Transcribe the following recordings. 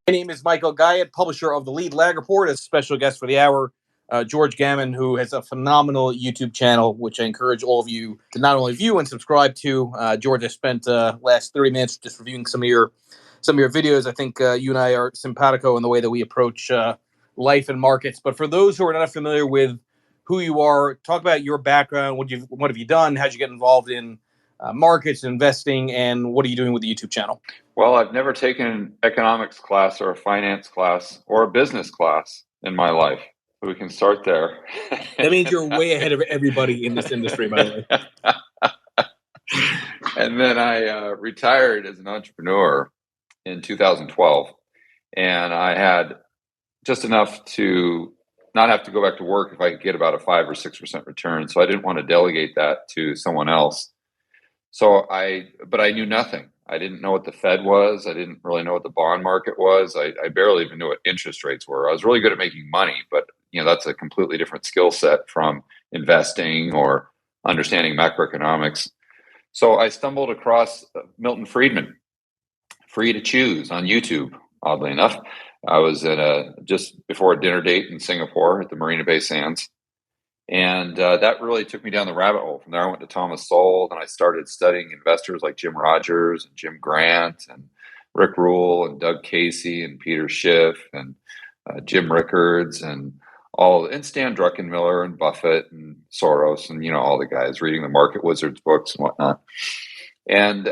My name is Michael Guyett, publisher of the Lead Lag Report. As special guest for the hour, George Gammon, who has a phenomenal YouTube channel, which I encourage all of you to not only view and subscribe to. George, I spent last 30 minutes just reviewing some of your videos. I think you and I are simpatico in the way that we approach life and markets. But for those who are not familiar with who you are, talk about your background. What have you done? How'd you get involved in markets, investing, and what are you doing with the YouTube channel? Well, I've never taken an economics class or a finance class or a business class in my life. We can start there. That means you're way ahead of everybody in this industry, by the way. And then I retired as an entrepreneur in 2012. And I had just enough to not have to go back to work if I could get about a 5 or 6% return. So I didn't want to delegate that to someone else. But I knew nothing. I didn't know what the Fed was. I didn't really know what the bond market was. I barely even knew what interest rates were. I was really good at making money, but that's a completely different skill set from investing or understanding macroeconomics. So I stumbled across Milton Friedman, Free to Choose, on YouTube, oddly enough. I was at just before a dinner date in Singapore at the Marina Bay Sands. And that really took me down the rabbit hole. From there, I went to Thomas Sowell, and I started studying investors like Jim Rogers and Jim Grant and Rick Rule and Doug Casey and Peter Schiff and Jim Rickards and Stan Druckenmiller and Buffett and Soros and all the guys, reading the Market Wizards books and whatnot. And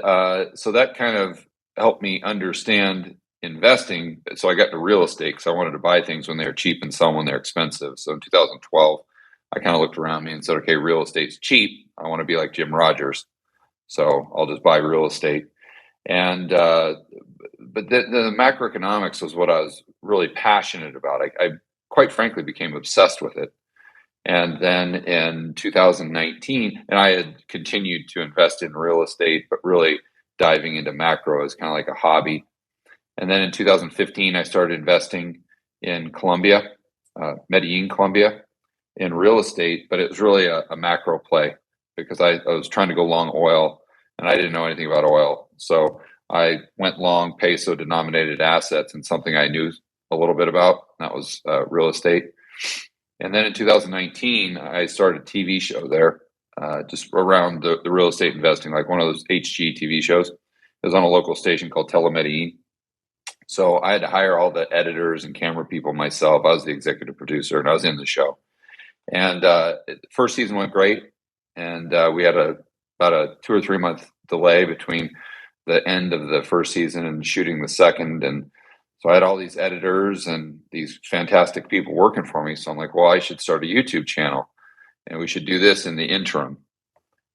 so that kind of helped me understand investing. So I got to real estate because I wanted to buy things when they were cheap and sell when they're expensive. So in 2012. I kind of looked around me and said, okay, real estate's cheap. I want to be like Jim Rogers. So I'll just buy real estate. And, but the macroeconomics was what I was really passionate about. I quite frankly became obsessed with it. And then in 2019, and I had continued to invest in real estate, but really diving into macro as kind of like a hobby. And then in 2015, I started investing in Colombia, Medellin, Colombia, in real estate, but it was really a macro play because I was trying to go long oil and I didn't know anything about oil. So I went long peso denominated assets and something I knew a little bit about. That was real estate. And then in 2019, I started a TV show there just around the real estate investing, like one of those HG TV shows. It was on a local station called Telemedellin. So I had to hire all the editors and camera people myself. I was the executive producer and I was in the show. And first season went great, and we had about a 2 or 3 month delay between the end of the first season and shooting the second. And so I had all these editors and these fantastic people working for me. So I'm like, well, I should start a YouTube channel, and we should do this in the interim.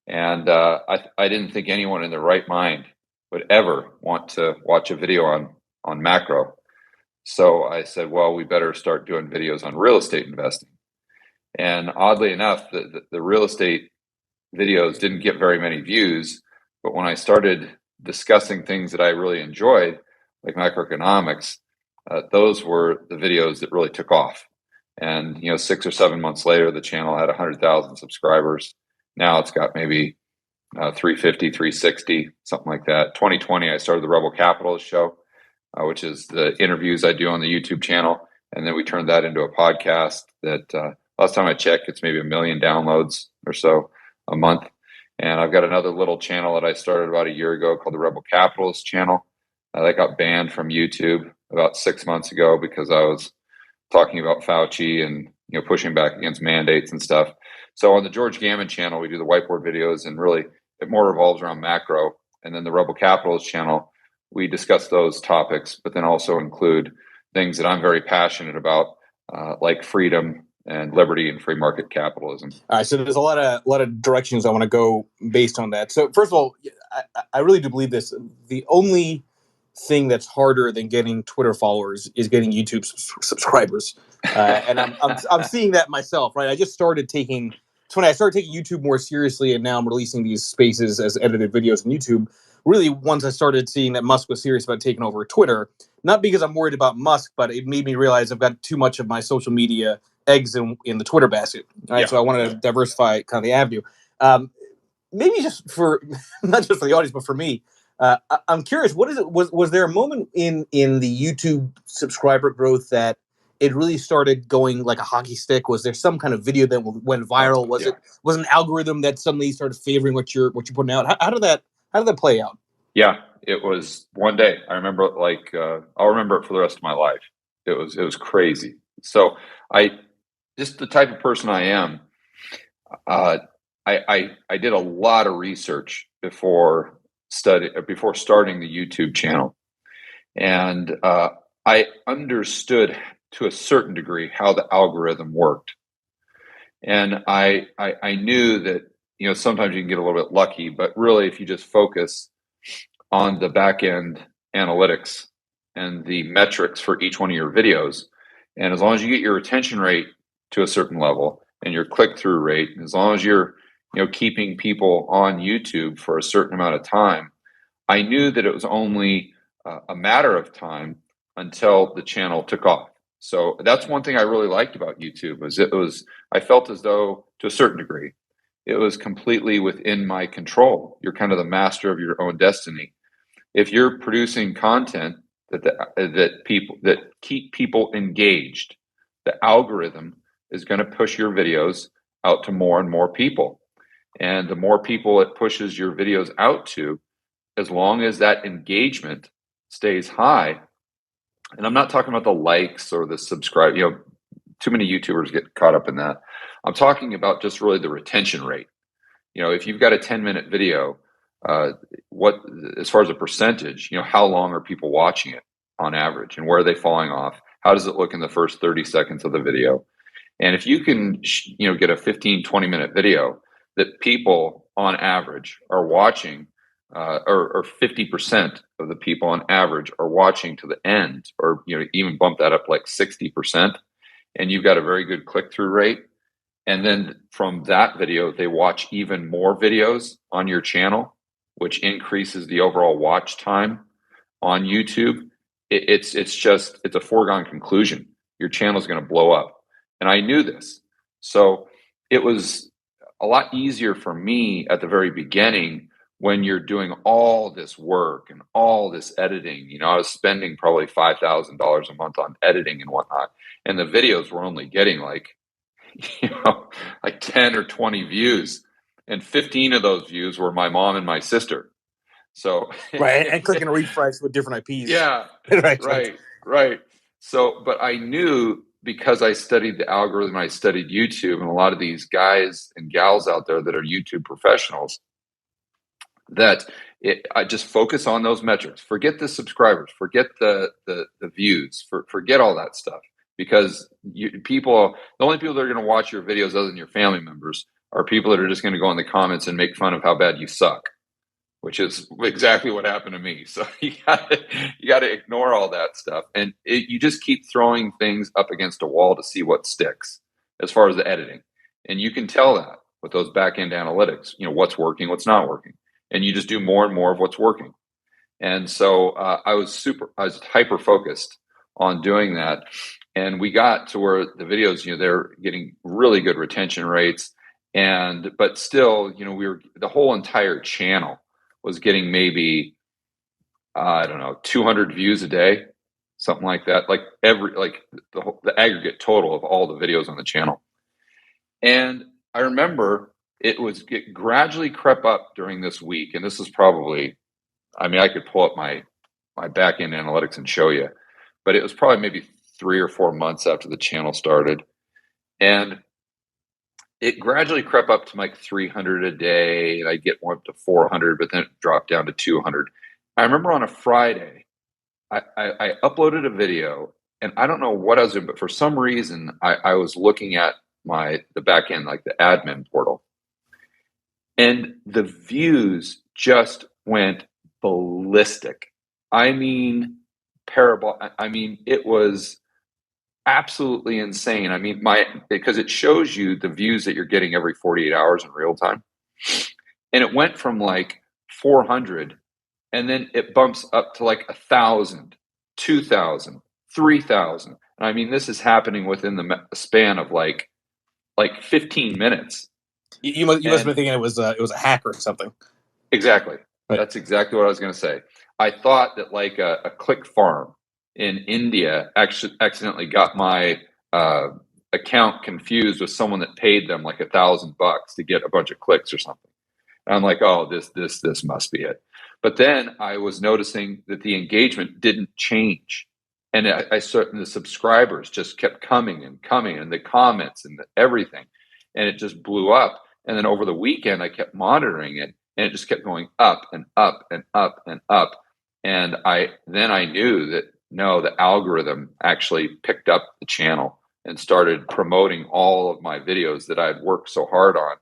And I didn't think anyone in their right mind would ever want to watch a video on macro. So I said, well, we better start doing videos on real estate investing. And oddly enough, the real estate videos didn't get very many views. But when I started discussing things that I really enjoyed, like macroeconomics, those were the videos that really took off. And 6 or 7 months later, the channel had 100,000 subscribers. Now it's got maybe 350, 360, something like that. 2020, I started the Rebel Capitalist show, which is the interviews I do on the YouTube channel. And then we turned that into a podcast that last time I checked, it's maybe 1 million downloads or so a month. And I've got another little channel that I started about a year ago called the Rebel Capitalist channel. That got banned from YouTube about 6 months ago because I was talking about Fauci and pushing back against mandates and stuff. So on the George Gammon channel, we do the whiteboard videos, and really it more revolves around macro. And then the Rebel Capitalist channel, we discuss those topics, but then also include things that I'm very passionate about, like freedom and liberty and free market capitalism. All right, so there's a lot of directions I want to go based on that. So first of all, I really do believe this. The only thing that's harder than getting Twitter followers is getting YouTube subscribers, and I'm seeing that myself. Right, I just started taking. It's when I started taking YouTube more seriously, and now I'm releasing these spaces as edited videos on YouTube. Really, once I started seeing that Musk was serious about taking over Twitter, not because I'm worried about Musk, but it made me realize I've got too much of my social media eggs in the Twitter basket. Right, so I wanted to diversify kind of the avenue. Maybe just for not just for the audience, but for me, I'm curious, what is it? Was there a moment in the YouTube subscriber growth that it really started going like a hockey stick? Was there some kind of video that went viral? Was Yeah. it was an algorithm that suddenly started favoring what you're putting out? How did that play out? Yeah, it was one day. I remember it like I'll remember it for the rest of my life. It was crazy. So I just the type of person I am. Uh, I did a lot of research before starting the YouTube channel, and I understood to a certain degree how the algorithm worked, and I knew that sometimes you can get a little bit lucky, but really if you just focus on the back end analytics and the metrics for each one of your videos, and as long as you get your retention rate to a certain level and your click through rate, as long as you're keeping people on YouTube for a certain amount of time, I knew that it was only a matter of time until the channel took off. So that's one thing I really liked about YouTube was I felt as though to a certain degree it was completely within my control. You're kind of the master of your own destiny. If you're producing content that keep people engaged, the algorithm is going to push your videos out to more and more people. And the more people it pushes your videos out to, as long as that engagement stays high, and I'm not talking about the likes or the subscribe, too many YouTubers get caught up in that. I'm talking about just really the retention rate. If you've got a 10-minute video, what as far as a percentage, how long are people watching it on average, and where are they falling off? How does it look in the first 30 seconds of the video? And if you can, get a 15, 20-minute video that people on average are watching, or 50% of the people on average are watching to the end, or even bump that up like 60%, and you've got a very good click-through rate, and then from that video they watch even more videos on your channel, which increases the overall watch time on YouTube, it's a foregone conclusion. Your channel is going to blow up. And I knew this. So it was a lot easier for me at the very beginning when you're doing all this work and all this editing. I was spending probably $5,000 a month on editing and whatnot. And the videos were only getting like 10 or 20 views. And 15 of those views were my mom and my sister. So right, and clicking refresh with different IPs. Yeah, right. So, but I knew, because I studied the algorithm, I studied YouTube, and a lot of these guys and gals out there that are YouTube professionals, that I just focus on those metrics. Forget the subscribers, forget the views, forget all that stuff, because the only people that are going to watch your videos other than your family members are people that are just going to go in the comments and make fun of how bad you suck, which is exactly what happened to me. So you got to ignore all that stuff, and you just keep throwing things up against a wall to see what sticks as far as the editing, and you can tell that with those back end analytics. What's working, what's not working, and you just do more and more of what's working. And so I was hyper focused on doing that, and we got to where the videos, they're getting really good retention rates, but still, the whole entire channel was getting maybe, I don't know, 200 views a day, something like that. Like the aggregate total of all the videos on the channel. And I remember it gradually crept up during this week. And this is probably, I could pull up my back end analytics and show you, but it was probably maybe 3 or 4 months after the channel started. And it gradually crept up to like 300 a day, and I'd get one up to 400, but then it dropped down to 200. I remember on a Friday, I uploaded a video, and I don't know what I was doing, but for some reason, I was looking at the back end, like the admin portal, and the views just went ballistic. It was absolutely insane. Because it shows you the views that you're getting every 48 hours in real time. And it went from like 400, and then it bumps up to like 1,000, 2,000, 3,000. And this is happening within the span of like 15 minutes. You must have been thinking it was a hack or something. Exactly. Right. That's exactly what I was going to say. I thought that like a click farm in India actually accidentally got my account confused with someone that paid them like $1,000 to get a bunch of clicks or something. And I'm like, oh, this must be it. But then I was noticing that the engagement didn't change. And I the subscribers just kept coming and coming, and the comments and everything. And it just blew up. And then over the weekend, I kept monitoring it, and it just kept going up and up and up and up. And then I knew that no, the algorithm actually picked up the channel and started promoting all of my videos that I'd worked so hard on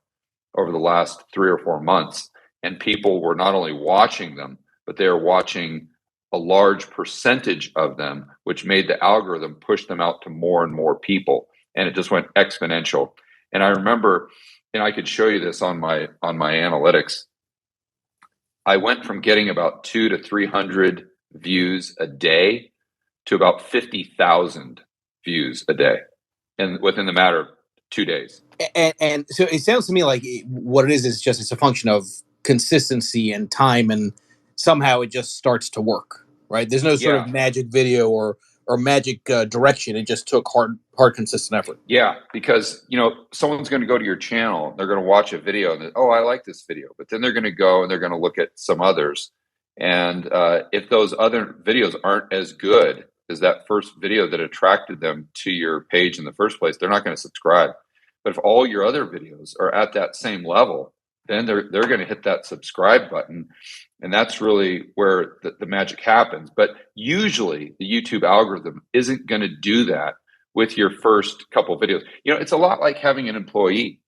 over the last 3 or 4 months. And people were not only watching them, but they were watching a large percentage of them, which made the algorithm push them out to more and more people. And it just went exponential. And I remember, and I could show you this on my analytics. I went from getting about 200 to 300 views a day to about 50,000 views a day, and within the matter of 2 days. And so it sounds to me like what it is just it's a function of consistency and time, and somehow it just starts to work, right? There's no sort of magic video or magic direction. It just took hard consistent effort. Yeah, because someone's going to go to your channel, they're going to watch a video, and oh, I like this video, but then they're going to go and they're going to look at some others, and if those other videos aren't as good as that first video that attracted them to your page in the first place, they're not going to subscribe. But if all your other videos are at that same level, then they're going to hit that subscribe button. And that's really where the magic happens. But usually the YouTube algorithm isn't going to do that with your first couple of videos. It's a lot like having an employee.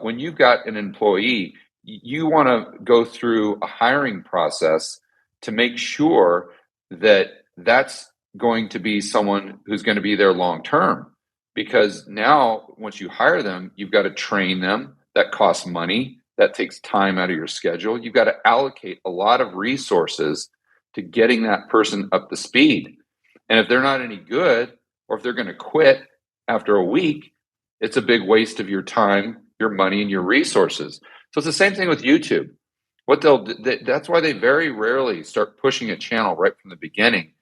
When you've got an employee, you want to go through a hiring process to make sure that that's going to be someone who's going to be there long term. Because now, once you hire them, you've got to train them. That costs money. That takes time out of your schedule. You've got to allocate a lot of resources to getting that person up to speed. And if they're not any good, or if they're going to quit after a week, it's a big waste of your time, your money, and your resources. So it's the same thing with YouTube. That's why they very rarely start pushing a channel right from the beginning,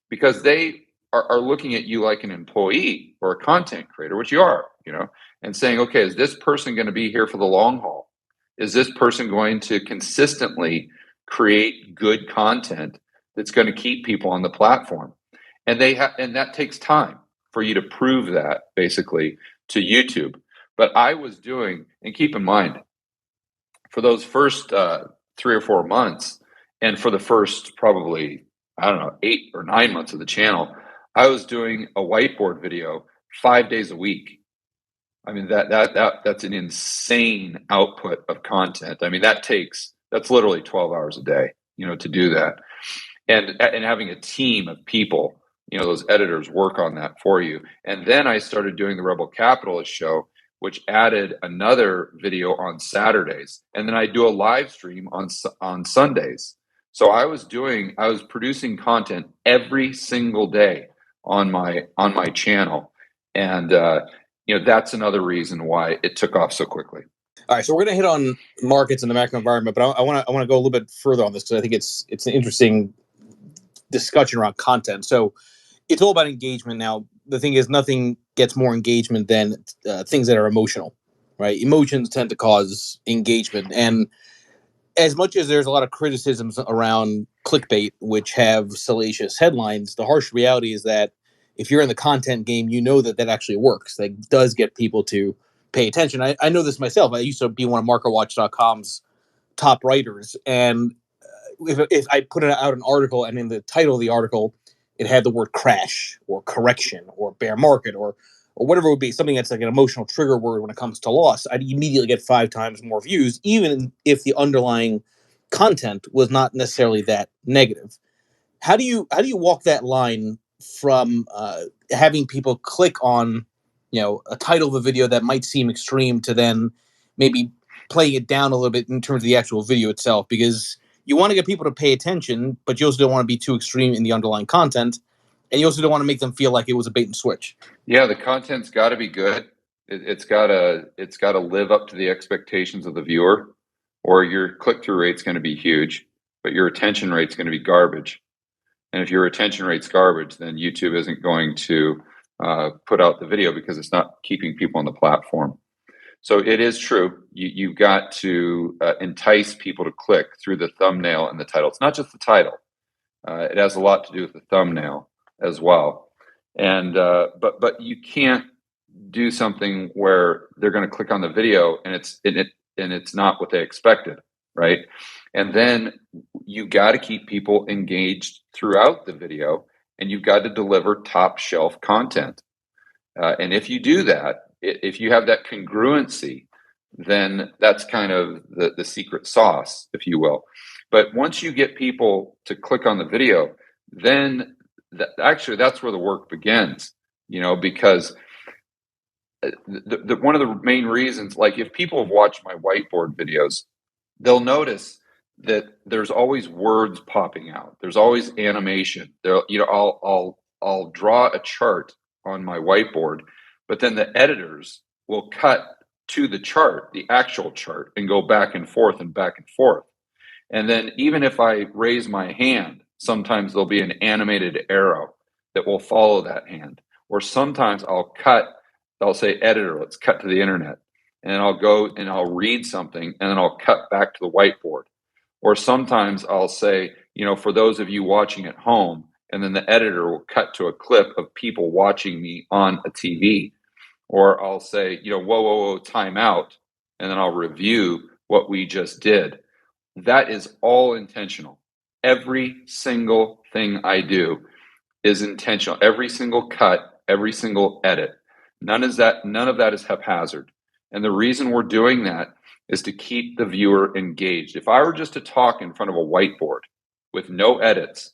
because they are looking at you like an employee or a content creator, which you are, and saying, okay, is this person going to be here for the long haul? Is this person going to consistently create good content that's going to keep people on the platform? And and that takes time for you to prove that, basically, to YouTube. But I was doing, and keep in mind, for those first 3 or 4 months, and for the first probably, 8 or 9 months of the channel, I was doing a whiteboard video 5 days a week. I mean, that's an insane output of content. I mean, that's literally 12 hours a day, to do that. And having a team of people, those editors work on that for you. And then I started doing the Rebel Capitalist show, which added another video on Saturdays. And then I do a live stream on Sundays. So I was producing content every single day on my channel. And, that's another reason why it took off so quickly. All right, so we're going to hit on markets and the macro environment, but I want to go a little bit further on this because I think it's an interesting discussion around content. So it's all about engagement. Now, the thing is, nothing gets more engagement than things that are emotional, right? Emotions tend to cause engagement. And as much as there's a lot of criticisms around clickbait, which have salacious headlines, the harsh reality is that if you're in the content game, that actually works. That does get people to pay attention. I know this myself. I used to be one of MarketWatch.com's top writers. And if I put out an article and in the title of the article, it had the word crash or correction or bear market or whatever it would be, something that's like an emotional trigger word when it comes to loss, I'd immediately get 5 times more views, even if the underlying content was not necessarily that negative. How do you walk that line from having people click on, a title of a video that might seem extreme to then maybe playing it down a little bit in terms of the actual video itself? Because you want to get people to pay attention, but you also don't want to be too extreme in the underlying content. And you also don't want to make them feel like it was a bait and switch. Yeah, the content's got to be good. It's got to live up to the expectations of the viewer, or your click-through rate's going to be huge. but your retention rate's going to be garbage. And if your retention rate's garbage, then YouTube isn't going to put out the video because it's not keeping people on the platform. So it is true. You've got to entice people to click through the thumbnail and the title. It's not just the title. It has a lot to do with the thumbnail as well. And but you can't do something where they're going to click on the video and it's not what they expected, right? And then you got to keep people engaged throughout the video, and you've got to deliver top shelf content. And if you do that, if you have that congruency, then that's kind of the secret sauce, if you will. But once you get people to click on the video, then actually that's where the work begins, because one of the main reasons, like if people have watched my whiteboard videos, they'll notice that there's always words popping out. There's always animation. There, I'll draw a chart on my whiteboard, but then the editors will cut to the chart, the actual chart, and go back and forth and back and forth. And then even if I raise my hand, sometimes there'll be an animated arrow that will follow that hand. Or sometimes I'll say, editor, let's cut to the internet. And then I'll go and I'll read something, and then I'll cut back to the whiteboard. Or sometimes I'll say, for those of you watching at home, and then the editor will cut to a clip of people watching me on a TV. Or I'll say, whoa, time out. And then I'll review what we just did. That is all intentional. Every single thing I do is intentional. Every single cut, every single edit. None of that is haphazard. And the reason we're doing that is to keep the viewer engaged. If I were just to talk in front of a whiteboard with no edits,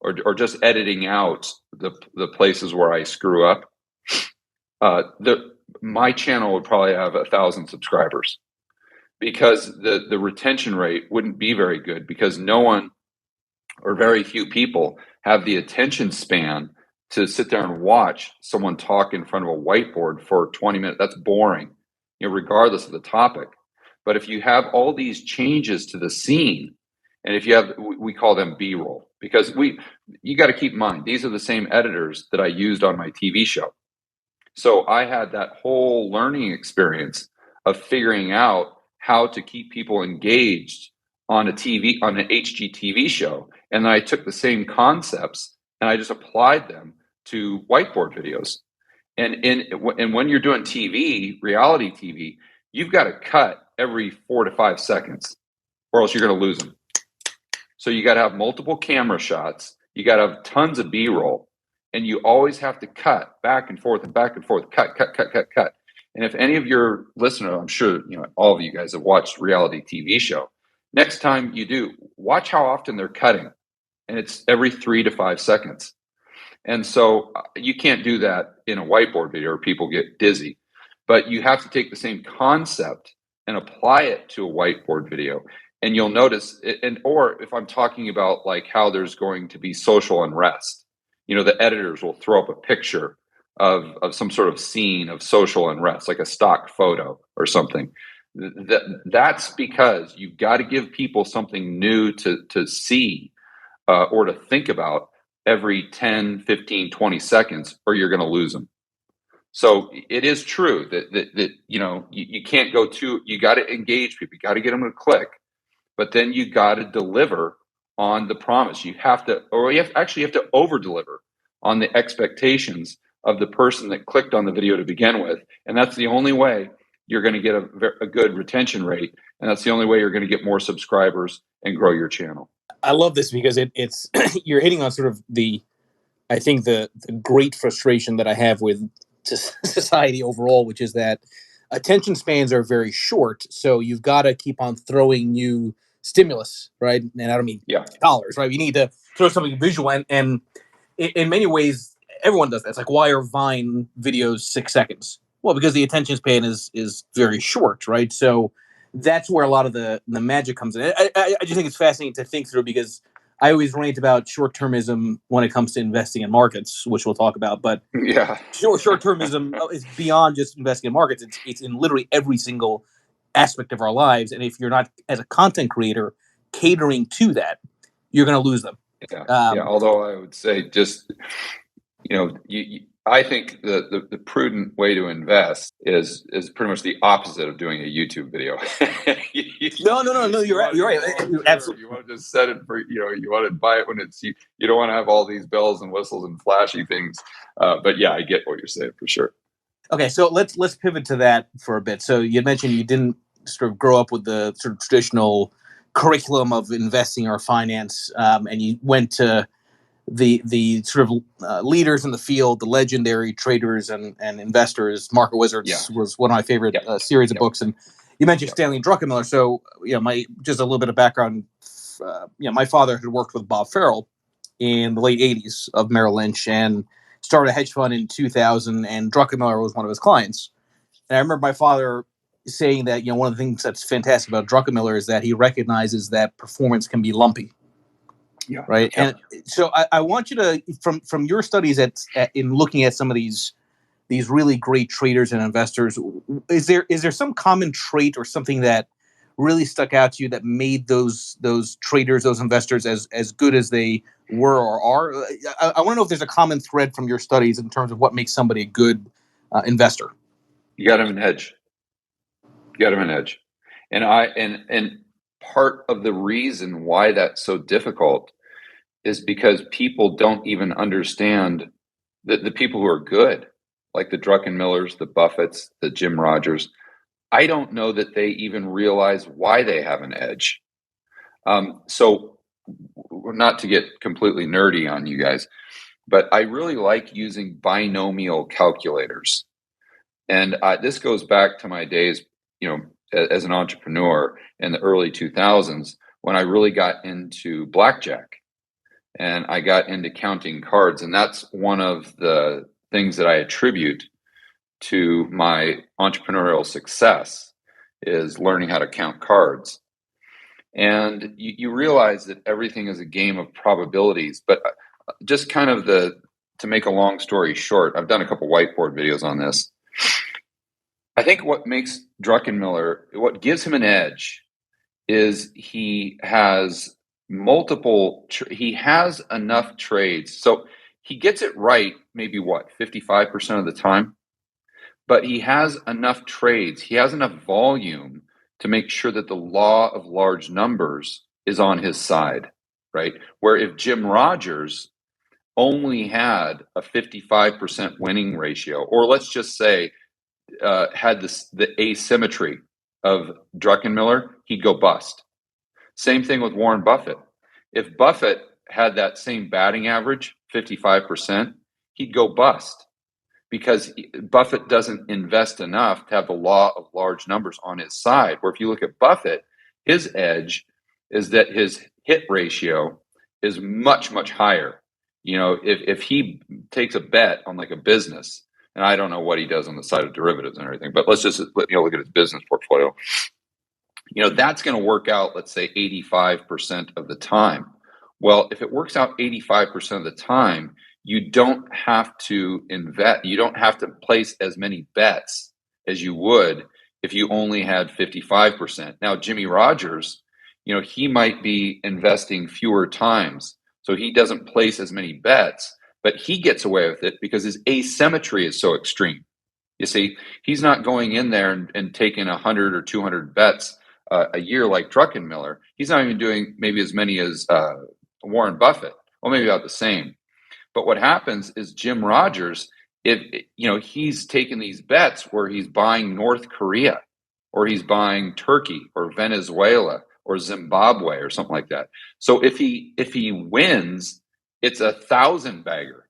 or just editing out the places where I screw up, my channel would probably have 1,000 subscribers, because the retention rate wouldn't be very good, because no one or very few people have the attention span to sit there and watch someone talk in front of a whiteboard for 20 minutes. That's boring, regardless of the topic. But if you have all these changes to the scene, and if you have, we call them B-roll, because you got to keep in mind, these are the same editors that I used on my TV show. So I had that whole learning experience of figuring out how to keep people engaged on an HGTV show. And then I took the same concepts and I just applied them to whiteboard videos. And when you're doing TV, reality TV, you've got to cut every 4 to 5 seconds, or else you're going to lose them. So you got to have multiple camera shots. You got to have tons of B-roll, and you always have to cut back and forth and back and forth, cut. And if any of your listeners, I'm sure all of you guys have watched reality TV show. Next time you do, watch how often they're cutting, and it's every 3 to 5 seconds. And so you can't do that in a whiteboard video, or people get dizzy. But you have to take the same concept and apply it to a whiteboard video. And you'll notice, or if I'm talking about like how there's going to be social unrest, the editors will throw up a picture of some sort of scene of social unrest, like a stock photo or something. That's because you've got to give people something new to see or to think about every 10, 15, 20 seconds, or you're going to lose them. So it is true that you can't go you got to engage people, you got to get them to click, but then you got to deliver on the promise. You have to over deliver on the expectations of the person that clicked on the video to begin with. And that's the only way you're going to get a good retention rate. And that's the only way you're going to get more subscribers and grow your channel. I love this because it's you're hitting on sort of the great frustration that I have with society overall, which is that attention spans are very short. So you've got to keep on throwing new stimulus, right? And I don't mean dollars, right? You need to throw something visual, and in many ways, everyone does that. It's like, why are Vine videos 6 seconds? Well, because the attention span is very short, right? So that's where a lot of the magic comes in. I just think it's fascinating to think through, because I always rant about short-termism when it comes to investing in markets, which we'll talk about. But short-termism is beyond just investing in markets. It's in literally every single aspect of our lives. And if you're not, as a content creator, catering to that, you're going to lose them. Yeah. Although I would say just, I think the prudent way to invest is pretty much the opposite of doing a YouTube video. No. You're right. Absolutely. You want to just set it for, you want to buy it when it's, you don't want to have all these bells and whistles and flashy things. But yeah, I get what you're saying for sure. Okay, so let's pivot to that for a bit. So you mentioned you didn't sort of grow up with the sort of traditional curriculum of investing or finance, and you went to the sort of leaders in the field, the legendary traders and investors. Market Wizards was one of my favorite series of books, and you mentioned Stanley Druckenmiller. So my just a little bit of background. My father had worked with Bob Farrell in the late '80s of Merrill Lynch and started a hedge fund in 2000, and Druckenmiller was one of his clients. And I remember my father saying that one of the things that's fantastic about Druckenmiller is that he recognizes that performance can be lumpy. Yeah. Right. Yeah. And so I want you to, from your studies in looking at some of these really great traders and investors, is there some common trait or something that really stuck out to you that made those traders, those investors as good as they were or are? I want to know if there's a common thread from your studies in terms of what makes somebody a good investor. You got him an edge. And part of the reason why that's so difficult is because people don't even understand the people who are good, like the Druckenmillers, the Buffetts, the Jim Rogers. I don't know that they even realize why they have an edge. So not to get completely nerdy on you guys, but I really like using binomial calculators. And this goes back to my days, as an entrepreneur in the early 2000s when I really got into blackjack and I got into counting cards. And that's one of the things that I attribute to my entrepreneurial success is learning how to count cards. And you realize that everything is a game of probabilities, but just kind of to make a long story short, I've done a couple whiteboard videos on this. I think what makes Druckenmiller, what gives him an edge is he has he has enough trades. So he gets it right, maybe 55% of the time, but he has enough trades. He has enough volume to make sure that the law of large numbers is on his side, right? Where if Jim Rogers only had a 55% winning ratio, or let's just say had the asymmetry of Druckenmiller, he'd go bust. Same thing with Warren Buffett. If Buffett had that same batting average, 55%, he'd go bust because Buffett doesn't invest enough to have the law of large numbers on his side. Where if you look at Buffett, his edge is that his hit ratio is much, much higher. If he takes a bet on like a business, and I don't know what he does on the side of derivatives and everything, but let's just look at his business portfolio. That's going to work out, let's say 85% of the time. Well, if it works out 85% of the time, you don't have to invest. You don't have to place as many bets as you would if you only had 55%. Now, Jimmy Rogers, he might be investing fewer times, so he doesn't place as many bets, but he gets away with it because his asymmetry is so extreme. You see, he's not going in there and taking 100 or 200 bets a year like Druckenmiller. He's not even doing maybe as many as Warren Buffett, or maybe about the same. But what happens is Jim Rogers, he's taking these bets where he's buying North Korea, or he's buying Turkey, or Venezuela, or Zimbabwe, or something like that. So if he wins, it's 1,000 bagger.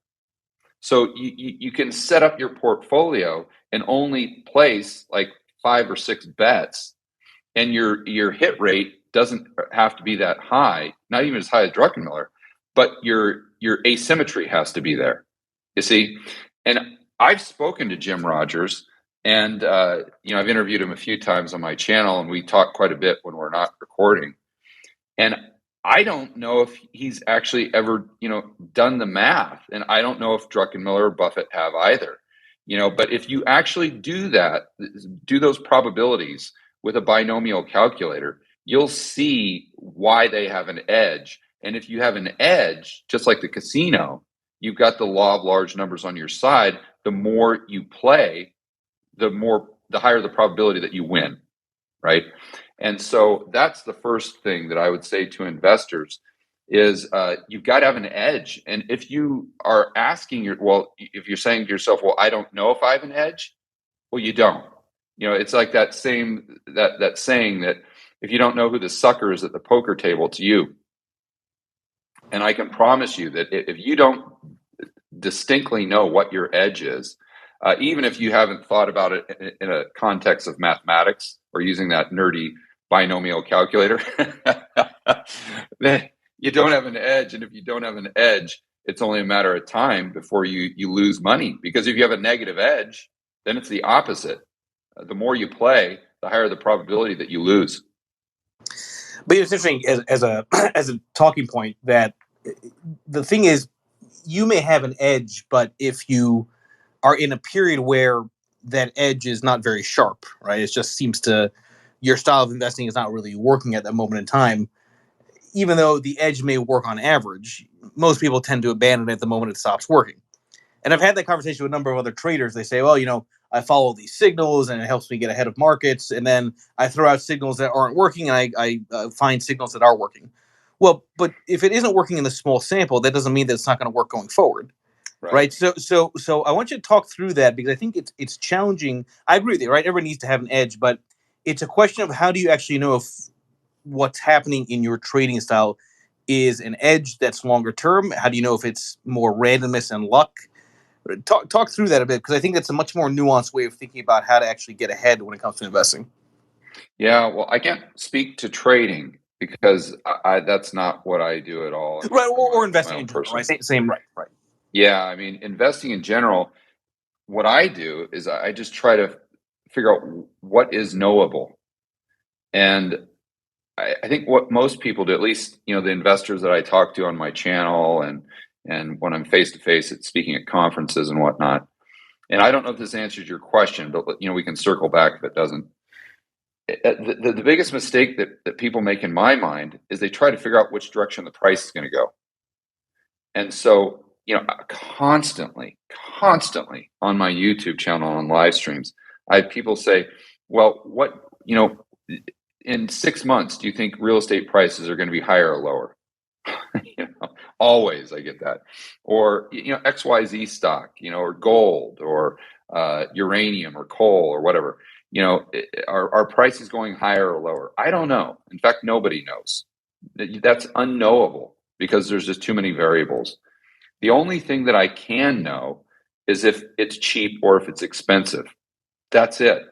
So you can set up your portfolio and only place like 5 or 6 bets, and your hit rate doesn't have to be that high, not even as high as Druckenmiller, but your asymmetry has to be there. You see, and I've spoken to Jim Rogers, and I've interviewed him a few times on my channel, and we talk quite a bit when we're not recording. And I don't know if he's actually ever, done the math, and I don't know if Druckenmiller or Buffett have either. But if you actually do those probabilities with a binomial calculator, you'll see why they have an edge. And if you have an edge, just like the casino, you've got the law of large numbers on your side. The more you play, the higher the probability that you win, right? And so that's the first thing that I would say to investors is you've got to have an edge. And if you are asking if you're saying to yourself, well, I don't know if I have an edge, well, you don't. It's like that saying that if you don't know who the sucker is at the poker table, it's you. And I can promise you that if you don't distinctly know what your edge is, even if you haven't thought about it in a context of mathematics or using that nerdy binomial calculator, then you don't have an edge. And if you don't have an edge, it's only a matter of time before you lose money. Because if you have a negative edge, then it's the opposite. The more you play, the higher the probability that you lose. But it's interesting as a as a talking point that the thing is, you may have an edge, but if you are in a period where that edge is not very sharp, right? It just seems to your style of investing is not really working at that moment in time. Even though the edge may work on average, most people tend to abandon it the moment it stops working. And I've had that conversation with a number of other traders. They say, well, I follow these signals and it helps me get ahead of markets. And then I throw out signals that aren't working and I find signals that are working. Well, but if it isn't working in the small sample, that doesn't mean that it's not going to work going forward. Right. So I want you to talk through that because I think it's challenging. I agree with you, right? Everyone needs to have an edge, but it's a question of how do you actually know if what's happening in your trading style is an edge that's longer term? How do you know if it's more randomness and luck? Talk through that a bit because I think that's a much more nuanced way of thinking about how to actually get ahead when it comes to investing. Yeah, well, I can't speak to trading because that's not what I do at all. Right, or investing in general, right? Same, right. Yeah, I mean, investing in general, what I do is I just try to figure out what is knowable. And I think what most people do, at least, the investors that I talk to on my channel and when I'm face to face at speaking at conferences and whatnot. And I don't know if this answers your question, but we can circle back if it doesn't. The biggest mistake that people make in my mind is they try to figure out which direction the price is going to go. And so, constantly on my YouTube channel, on live streams, I have people say, well, in 6 months, do you think real estate prices are going to be higher or lower? Always I get that. Or, XYZ stock, or gold or uranium or coal or whatever. Are prices going higher or lower? I don't know. In fact, nobody knows. That's unknowable because there's just too many variables. The only thing that I can know is if it's cheap or if it's expensive. That's it.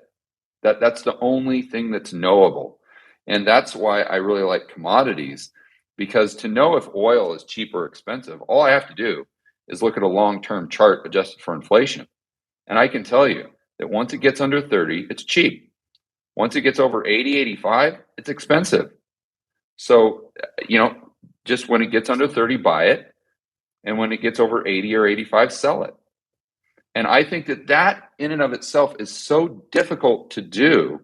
That's the only thing that's knowable. And that's why I really like commodities, because to know if oil is cheap or expensive, all I have to do is look at a long-term chart adjusted for inflation. And I can tell you that once it gets under 30, it's cheap. Once it gets over 80, 85, it's expensive. So, just when it gets under 30, buy it. And when it gets over 80 or 85, sell it. And I think that in and of itself is so difficult to do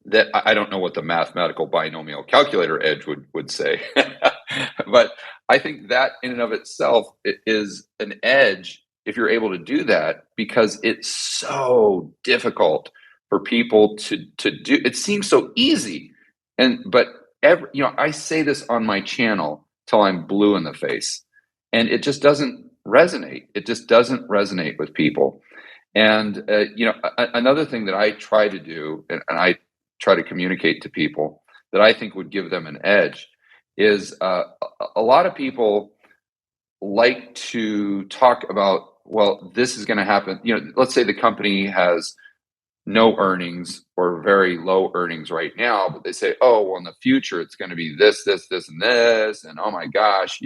that I don't know what the mathematical binomial calculator edge would say. But I think that in and of itself is an edge if you're able to do that, because it's so difficult for people to do. It seems so easy. But I say this on my channel till I'm blue in the face, and it just doesn't resonate. It just doesn't resonate with people. And another thing that I try to do, and I try to communicate to people that I think would give them an edge, is a lot of people like to talk about, well, this is going to happen. Let's say the company has no earnings or very low earnings right now, but they say, oh, well, in the future, it's going to be this, this, this, and this. And oh my gosh,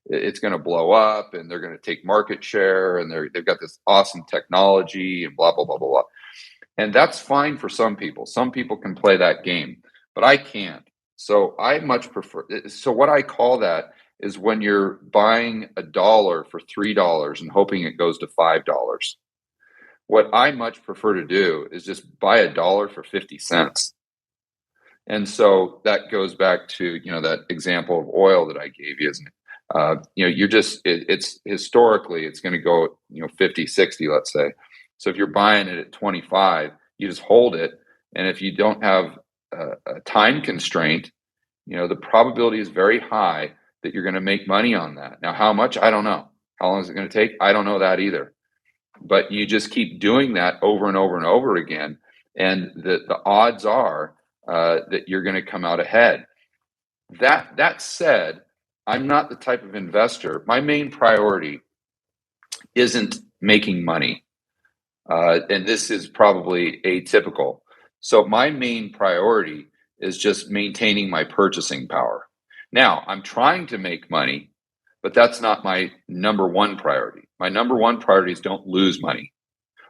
it's going to blow up and they're going to take market share and they've got this awesome technology and blah, blah, blah, blah, blah. And that's fine for some people. Some people can play that game, but I can't. So I much prefer. So what I call that is when you're buying $1 for $3 and hoping it goes to $5. What I much prefer to do is just buy $1 for 50 cents. And so that goes back to, that example of oil that I gave you, isn't it? You're just, it's historically, it's going to go, 50, 60, let's say. So if you're buying it at 25, you just hold it. And if you don't have a time constraint, the probability is very high that you're going to make money on that. Now, how much? I don't know. How long is it going to take? I don't know that either. But you just keep doing that over and over and over again. And the odds are that you're going to come out ahead. That said, I'm not the type of investor. My main priority isn't making money. And this is probably atypical. So my main priority is just maintaining my purchasing power. Now, I'm trying to make money, but that's not my number one priority. My number one priority is don't lose money.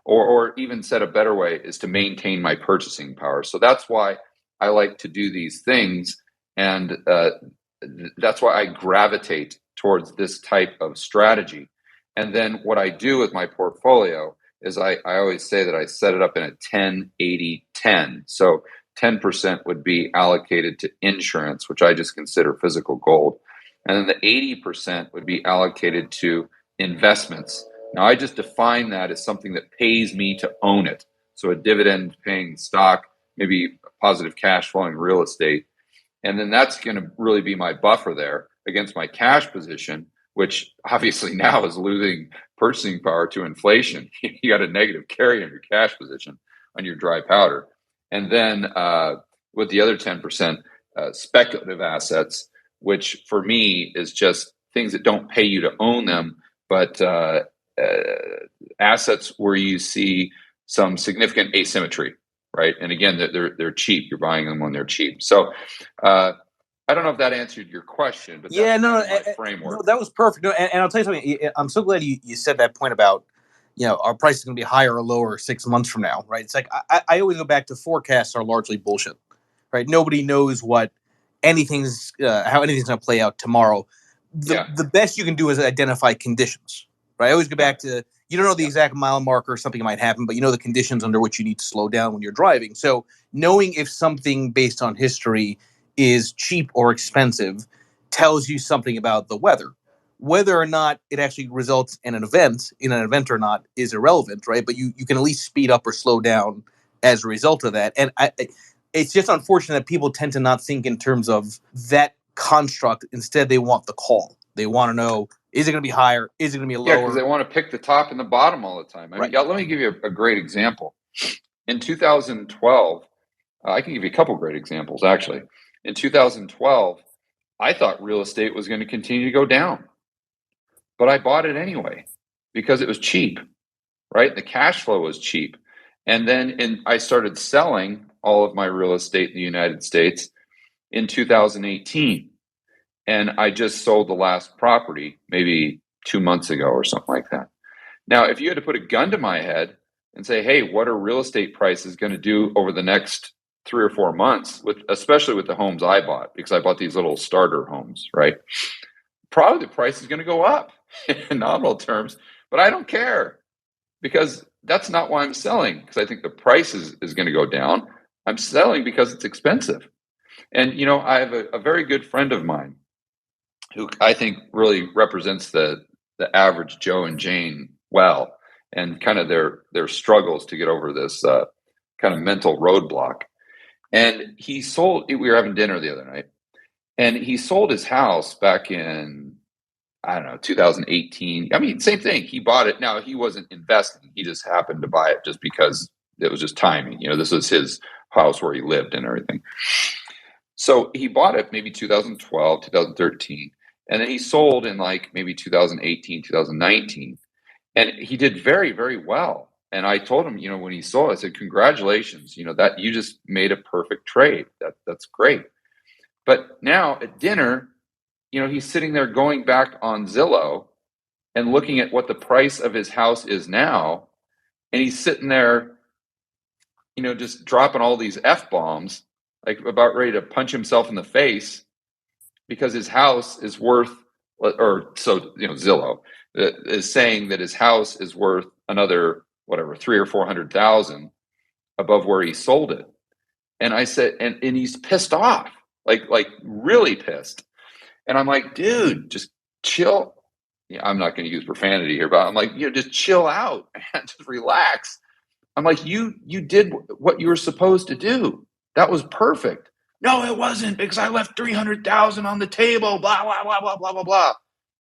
Or even said a better way, is to maintain my purchasing power. So that's why I like to do these things. And that's why I gravitate towards this type of strategy. And then what I do with my portfolio is I always say that I set it up in a 10-80-10. So 10% would be allocated to insurance, which I just consider physical gold. And then the 80% would be allocated to investments. Now, I just define that as something that pays me to own it. So a dividend paying stock, maybe positive cash flowing real estate. And then that's going to really be my buffer there against my cash position, which obviously now is losing purchasing power to inflation. You got a negative carry on your cash position on your dry powder. And then with the other 10%, speculative assets, which for me is just things that don't pay you to own them, but assets where you see some significant asymmetry, right? And again, they're cheap. You're buying them when they're cheap. So I don't know if that answered your question, but that's kind of my framework. No, that was perfect. No, and I'll tell you something. I'm so glad you said that point about, our price is going to be higher or lower 6 months from now, right? It's like I always go back to forecasts are largely bullshit, right? Nobody knows what how anything's going to play out tomorrow. The best you can do is identify conditions, right? I always go back to, you don't know the exact mile marker or something might happen, but you know the conditions under which you need to slow down when you're driving. So knowing if something based on history is cheap or expensive tells you something about the weather. Whether or not it actually results in an event or not is irrelevant, right? But you can at least speed up or slow down as a result of that. And it's just unfortunate that people tend to not think in terms of that construct. Instead, they want the call. They want to know, is it going to be higher? Is it going to be lower? Yeah, because they want to pick the top and the bottom all the time. I mean, let me give you a great example. In 2012, I can give you a couple great examples, actually. In 2012, I thought real estate was going to continue to go down, but I bought it anyway because it was cheap, right? The cash flow was cheap. And then I started selling all of my real estate in the United States in 2018. And I just sold the last property maybe 2 months ago or something like that. Now, if you had to put a gun to my head and say, hey, what are real estate prices going to do over the next 3 or 4 months, especially with the homes I bought, because I bought these little starter homes, right? Probably the price is going to go up in nominal terms, but I don't care because that's not why I'm selling, because I think the price is going to go down. I'm selling because it's expensive. And, I have a very good friend of mine who I think really represents the average Joe and Jane well, and kind of their struggles to get over this kind of mental roadblock. And we were having dinner the other night, and he sold his house back in, I don't know, 2018. I mean, same thing. He bought it. Now, he wasn't investing. He just happened to buy it just because it was just timing. This was his house where he lived and everything. So he bought it maybe 2012, 2013. And then he sold in like maybe 2018, 2019. And he did very, very well. And I told him, when he sold, I said, congratulations, that you just made a perfect trade. That's great. But now at dinner, he's sitting there going back on Zillow and looking at what the price of his house is now. And he's sitting there, just dropping all these F-bombs, like about ready to punch himself in the face because his house is worth, Zillow is saying that his house is worth another, whatever, 300,000 or 400,000 above where he sold it. And I said, and he's pissed off, like really pissed. And I'm like, dude, just chill. Yeah, I'm not going to use profanity here, but I'm like, just chill out, man. Just relax. I'm like, you did what you were supposed to do. That was perfect. No, it wasn't, because I left 300,000 on the table. Blah blah blah blah blah blah blah.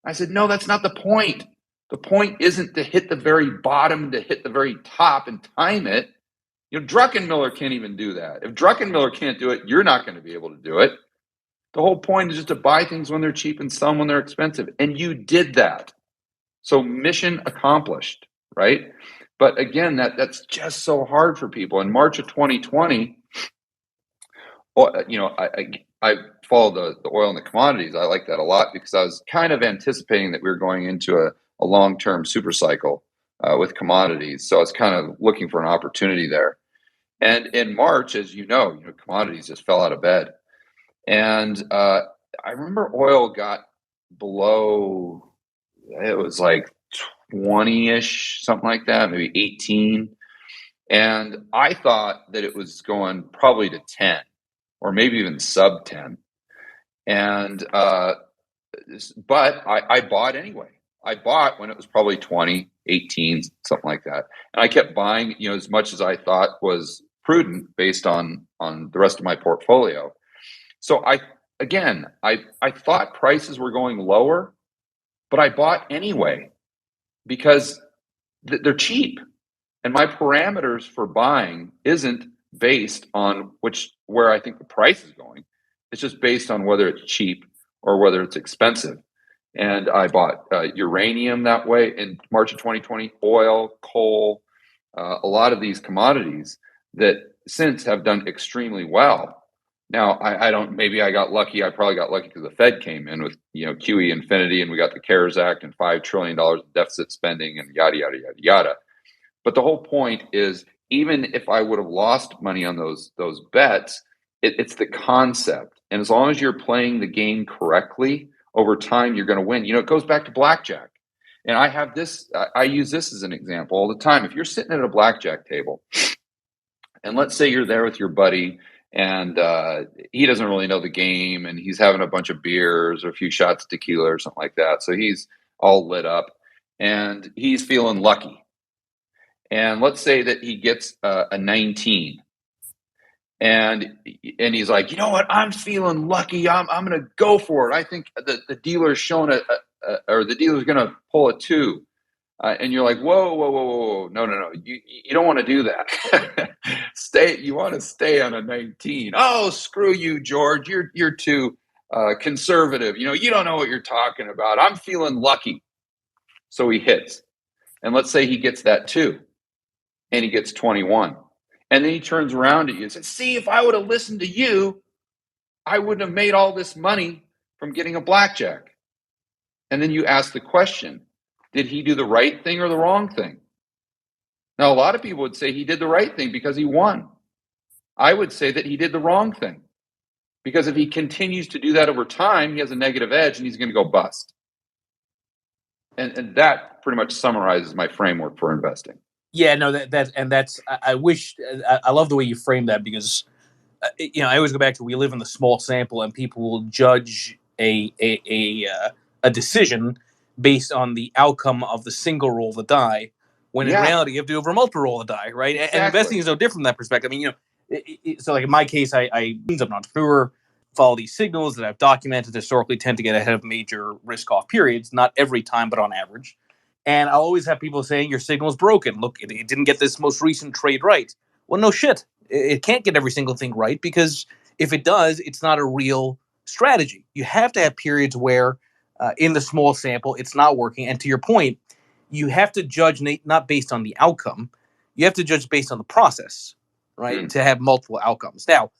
I said, no, that's not the point. The point isn't to hit the very bottom, to hit the very top and time it. Druckenmiller can't even do that. If Druckenmiller can't do it, you're not going to be able to do it. The whole point is just to buy things when they're cheap and sell them when they're expensive. And you did that. So mission accomplished, right? But again, that's just so hard for people. In March of 2020, I follow the oil and the commodities. I like that a lot because I was kind of anticipating that we were going into a long-term super cycle with commodities. So I was kind of looking for an opportunity there. And in March, as you know, commodities just fell out of bed. And I remember oil got below, it was like 20-ish, something like that, maybe 18. And I thought that it was going probably to 10 or maybe even sub 10. And but I bought anyway. I bought when it was probably 20, 18, something like that. And I kept buying, as much as I thought was prudent based on the rest of my portfolio. So I thought prices were going lower, but I bought anyway because they're cheap. And my parameters for buying isn't based on where I think the price is going. It's just based on whether it's cheap or whether it's expensive. And I bought uranium that way in March of 2020, oil, coal, a lot of these commodities that since have done extremely well. Now, I don't, maybe I got lucky. I probably got lucky because the Fed came in with, QE infinity, and we got the CARES Act and $5 trillion of deficit spending and yada, yada, yada, yada. But the whole point is, even if I would have lost money on those bets, it's the concept. And as long as you're playing the game correctly, over time, you're going to win. It goes back to blackjack. And I use this as an example all the time. If you're sitting at a blackjack table, and let's say you're there with your buddy, and he doesn't really know the game, and he's having a bunch of beers or a few shots of tequila or something like that. So he's all lit up, and he's feeling lucky. And let's say that he gets a 19, and he's like, you know what? I'm feeling lucky. I'm going to go for it. I think the dealer's showing or the dealer's going to pull a 2. And you're like, whoa, no. You don't want to do that. You want to stay on a 19. Oh, screw you, George. You're too conservative. You don't know what you're talking about. I'm feeling lucky. So he hits. And let's say he gets that 2. And he gets 21. And then he turns around at you and says, see, if I would have listened to you, I wouldn't have made all this money from getting a blackjack. And then you ask the question, did he do the right thing or the wrong thing? Now, a lot of people would say he did the right thing because he won. I would say that he did the wrong thing, because if he continues to do that over time, he has a negative edge and he's going to go bust. And that pretty much summarizes my framework for investing. Yeah, no, I love the way you frame that, because, I always go back to, we live in the small sample, and people will judge a decision based on the outcome of the single roll of the die, when in reality you have to do over multiple roll of the die, right? Exactly. And investing is no different from that perspective. I mean, so like in my case, I'm an entrepreneur, follow these signals that I've documented, historically tend to get ahead of major risk-off periods, not every time, but on average. And I'll always have people saying, your signal is broken. Look, it didn't get this most recent trade right. Well, no shit. It can't get every single thing right, because if it does, it's not a real strategy. You have to have periods where in the small sample, it's not working. And to your point, you have to judge not based on the outcome. You have to judge based on the process, right? To have multiple outcomes. Now,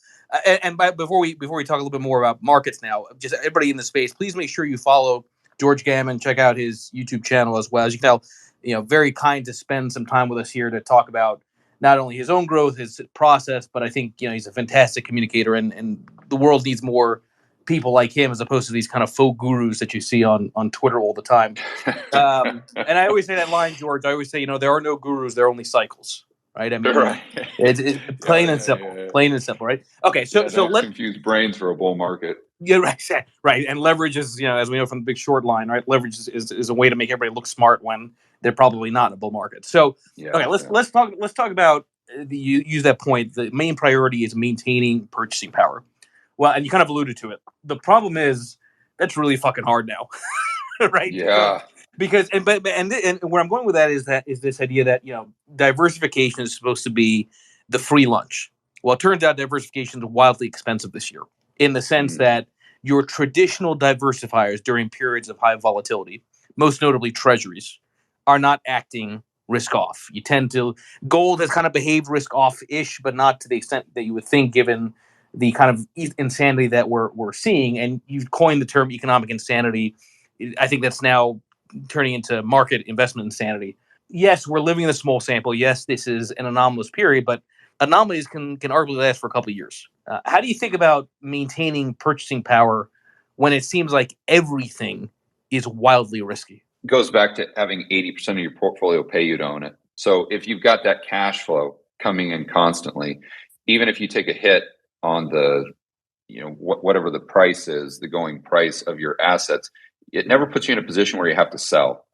before we talk a little bit more about markets now, just everybody in the space, please make sure you follow George Gammon. Check out his YouTube channel as well. As you can tell, very kind to spend some time with us here to talk about not only his own growth, his process, but I think, he's a fantastic communicator, and the world needs more people like him, as opposed to these kind of faux gurus that you see on Twitter all the time. And I always say that line, George. I always say, there are no gurus, there are only cycles. right? I mean, Right. it's plain and simple, plain and simple, right? Okay, so Yeah, so don't let confuse brains for a bull market. yeah, right, right, and leverage is, as we know from the Big Short line, right? Leverage is a way to make everybody look smart when they're probably not in a bull market. So, okay, let's talk about you use that point. The main priority is maintaining purchasing power. Well, and you kind of alluded to it. The problem is that's really fucking hard now, right? Yeah. Because and where I'm going with that is this idea that diversification is supposed to be the free lunch. Well, it turns out diversification is wildly expensive this year, in the sense that your traditional diversifiers during periods of high volatility, most notably treasuries, are not acting risk off. You tend to Gold has kind of behaved risk off ish, but not to the extent that you would think, given the kind of insanity that we're seeing. And you've coined the term economic insanity. I think that's now turning into market investment insanity. Yes, we're living in a small sample. Yes, this is an anomalous period, but anomalies can arguably last for a couple of years. How do you think about maintaining purchasing power when it seems like everything is wildly risky? It goes back to having 80% of your portfolio pay you to own it. So if you've got that cash flow coming in constantly, even if you take a hit on the, whatever the price is, the going price of your assets, it never puts you in a position where you have to sell.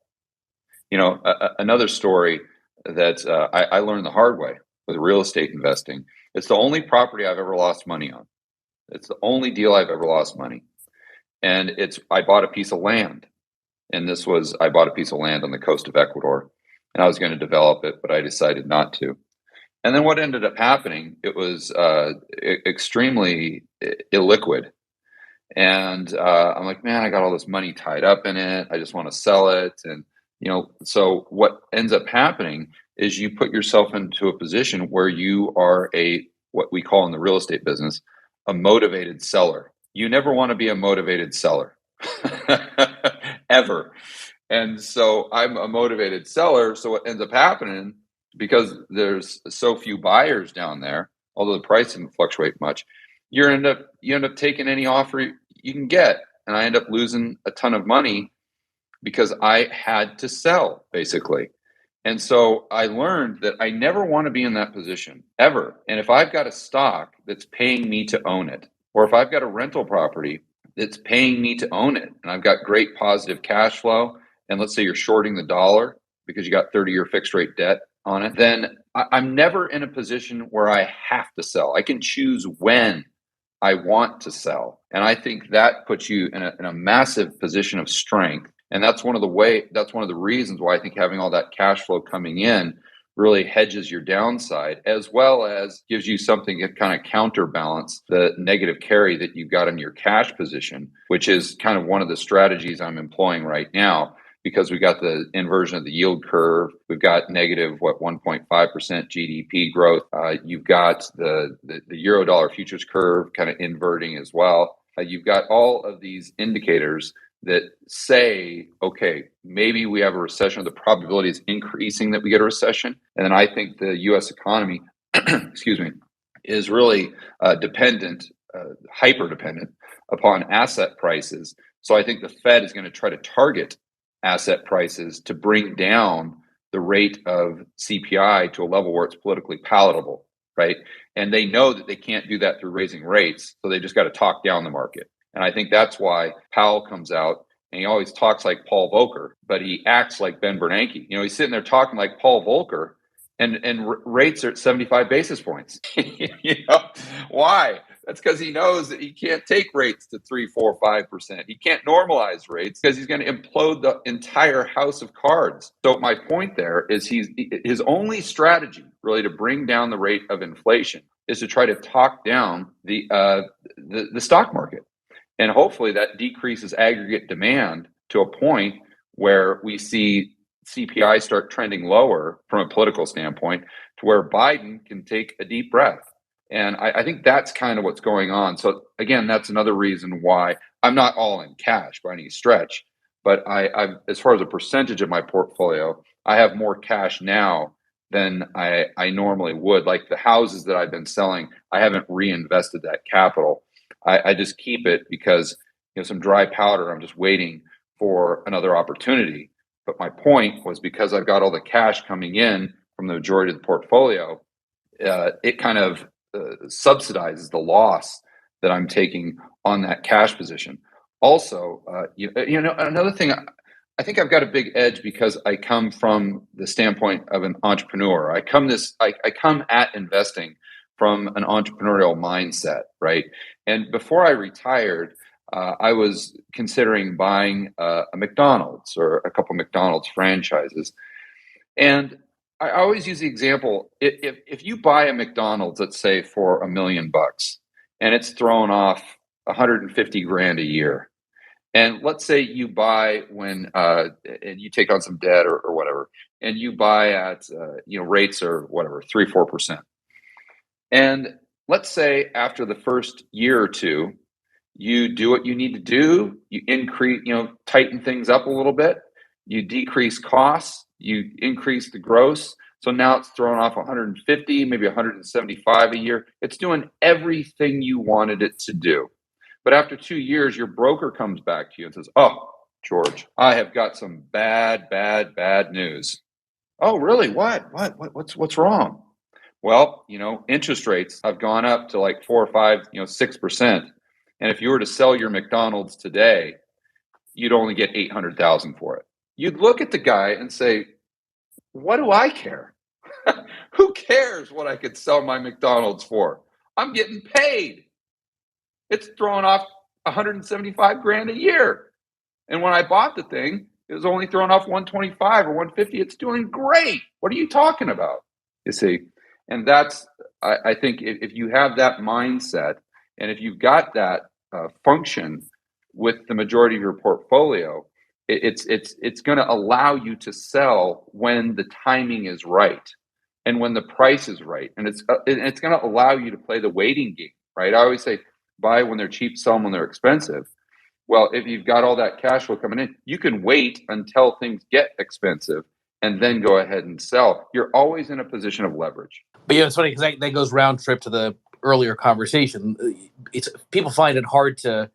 Another story that I learned the hard way with real estate investing. It's the only property I've ever lost money on. It's the only deal I've ever lost money. And I bought a piece of land. And I bought a piece of land on the coast of Ecuador, and I was going to develop it, but I decided not to. And then what ended up happening, it was extremely illiquid. And I'm like, man, I got all this money tied up in it. I just want to sell it. And, so what ends up happening is you put yourself into a position where you are what we call in the real estate business, a motivated seller. You never want to be a motivated seller ever. And so I'm a motivated seller. So what ends up happening, because there's so few buyers down there, although the price didn't fluctuate much, you end up taking any offer you can get. And I end up losing a ton of money because I had to sell, basically. And so I learned that I never want to be in that position ever. And if I've got a stock that's paying me to own it, or if I've got a rental property that's paying me to own it, and I've got great positive cash flow, and let's say you're shorting the dollar because you got 30-year fixed rate debt on it, then I'm never in a position where I have to sell. I can choose when I want to sell. And I think that puts you in a massive position of strength. And that's one of the reasons why I think having all that cash flow coming in really hedges your downside, as well as gives you something that kind of counterbalance the negative carry that you've got in your cash position, which is kind of one of the strategies I'm employing right now, because we got the inversion of the yield curve. We've got negative, 1.5% GDP growth. You've got the euro dollar futures curve kind of inverting as well. You've got all of these indicators that say, okay, maybe we have a recession, or the probability is increasing that we get a recession. And then I think the U.S. economy, excuse me, is really hyper dependent upon asset prices. So I think the Fed is going to try to target asset prices to bring down the rate of CPI to a level where it's politically palatable, right? And they know that they can't do that through raising rates, so they just got to talk down the market. And I think that's why Powell comes out and he always talks like Paul Volcker, but he acts like Ben Bernanke. He's sitting there talking like Paul Volcker, and rates are at 75 basis points. Why? That's because he knows that he can't take rates to 3, 4, 5%. He can't normalize rates because he's going to implode the entire house of cards. So my point there is his only strategy really to bring down the rate of inflation is to try to talk down the stock market. And hopefully that decreases aggregate demand to a point where we see CPI start trending lower from a political standpoint, to where Biden can take a deep breath. And I think that's kind of what's going on. So again, that's another reason why I'm not all in cash by any stretch. But I as far as a percentage of my portfolio, I have more cash now than I normally would. Like the houses that I've been selling, I haven't reinvested that capital. I just keep it because some dry powder. I'm just waiting for another opportunity. But my point was, because I've got all the cash coming in from the majority of the portfolio, it kind of subsidizes the loss that I'm taking on that cash position. Also, another thing, I think I've got a big edge because I come from the standpoint of an entrepreneur. I come at investing from an entrepreneurial mindset, right? And before I retired, I was considering buying a McDonald's or a couple McDonald's franchises. And I always use the example, if you buy a McDonald's, let's say for $1 million, and it's thrown off 150 grand a year, and let's say you buy when and you take on some debt or whatever, and you buy at rates are whatever 3-4%, and let's say after the first year or two, you do what you need to do, you increase, tighten things up a little bit, you decrease costs, you increase the gross. So now it's throwing off 150, maybe 175 a year. It's doing everything you wanted it to do. But after 2 years, your broker comes back to you and says, "Oh, George, I have got some bad news." "Oh, really? What's wrong?" "Well, interest rates have gone up to like 4 or 5, 6%. And if you were to sell your McDonald's today, you'd only get 800,000 for it." You'd look at the guy and say, "What do I care? Who cares what I could sell my McDonald's for? I'm getting paid. It's throwing off 175 grand a year. And when I bought the thing, it was only throwing off 125 or 150. It's doing great. What are you talking about?" You see? And that's, I think if you have that mindset and if you've got that function with the majority of your portfolio, it's going to allow you to sell when the timing is right and when the price is right, and it's going to allow you to play the waiting game, right? I always say, buy when they're cheap, sell them when they're expensive. Well, if you've got all that cash flow coming in, you can wait until things get expensive and then go ahead and sell. You're always in a position of leverage. But it's funny because that goes round trip to the earlier conversation. People find it hard to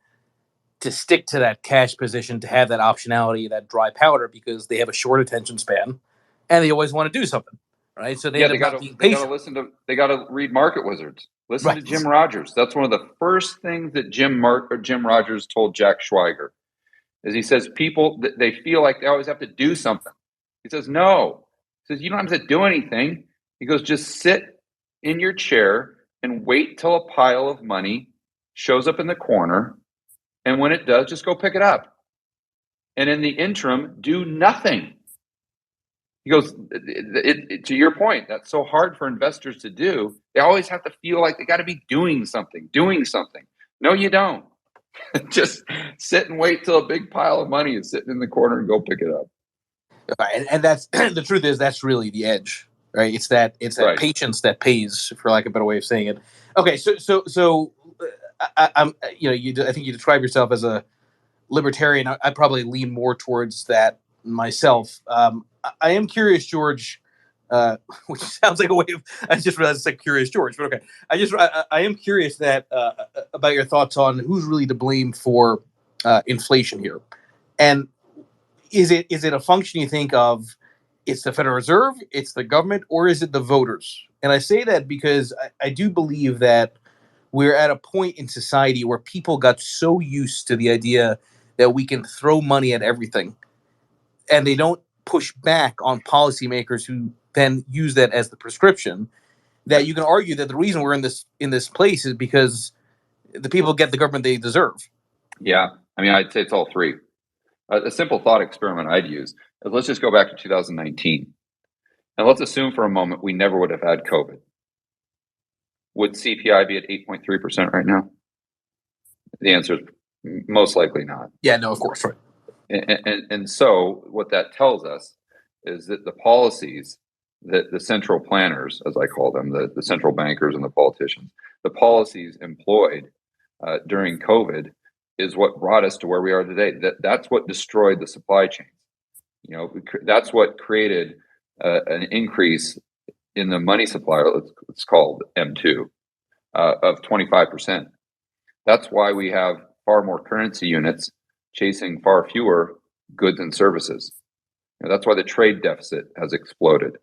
stick to that cash position, to have that optionality, that dry powder, because they have a short attention span and they always want to do something, right? So they end up not being patient. They got to read Market Wizards. Listen to Jim Rogers. That's one of the first things that Jim Rogers told Jack Schweiger, is he says people, they feel like they always have to do something. He says, no. He says, you don't have to do anything. He goes, just sit in your chair and wait till a pile of money shows up in the corner. And when it does, just go pick it up. And in the interim, do nothing. He goes, to your point, that's so hard for investors to do. They always have to feel like they got to be doing something. No, you don't. Just sit and wait till a big pile of money is sitting in the corner and go pick it up. And that's the truth is that's really the edge, right? It's that right. Patience that pays, for lack of a better way of saying it. Okay, so I think you describe yourself as a libertarian. I probably lean more towards that myself. I am curious, George, which sounds like a way of, I just realized it's like Curious George, but okay. I am curious that about your thoughts on who's really to blame for inflation here. And is it a function you think of it's the Federal Reserve, it's the government, or is it the voters? And I say that because I do believe that we're at a point in society where people got so used to the idea that we can throw money at everything, and they don't push back on policymakers who then use that as the prescription, that you can argue that the reason we're in this place is because the people get the government they deserve. Yeah. I mean, I'd say it's all three. A simple thought experiment I'd use is, let's just go back to 2019. And let's assume for a moment we never would have had COVID. Would CPI be at 8.3% right now? The answer is most likely not. Yeah, no, of course, right. And so what that tells us is that the policies that the central planners, as I call them, the central bankers and the politicians, the policies employed during COVID is what brought us to where we are today. That's what destroyed the supply chain. That's what created an increase in the money supply. It's called M2 of 25%. That's why we have far more currency units chasing far fewer goods and services. That's why the trade deficit has exploded.